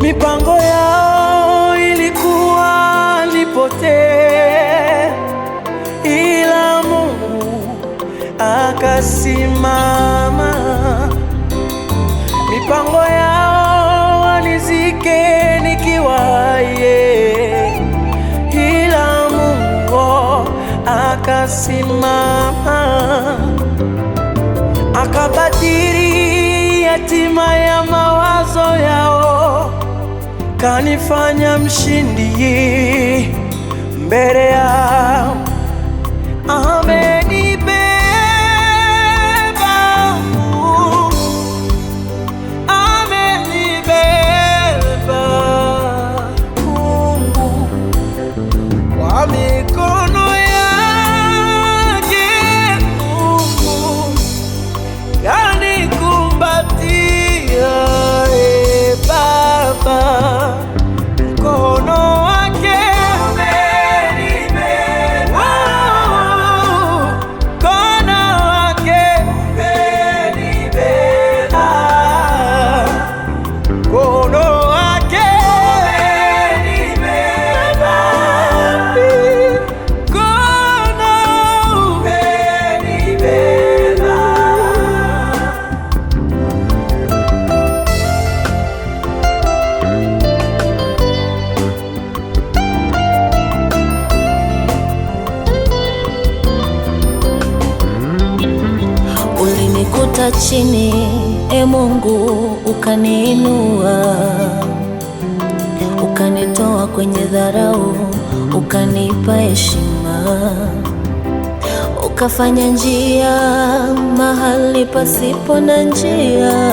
Mipango yao ilikuwa nipotee, ila Mungu akasimama. Mipango yao wanizike nikiwa hai, ila Mungu akasimama. Akabadili hatima ya mawazo yao, kanifanya mshindi mbele yao. Amenibeba Mungu, amenibeba Mungu kwa mikono yake. Mungu kanikumbatia, Baba, mkono wake umenibeba, mkono wake umenibeba, mkono wake umenibeba, mkono umenibeba. Ulinikuta chini, Mungu, ukaniinua, ukanitoa kwenye dharau, ukanipa heshima, ukafanya njia mahali pasipo na njia.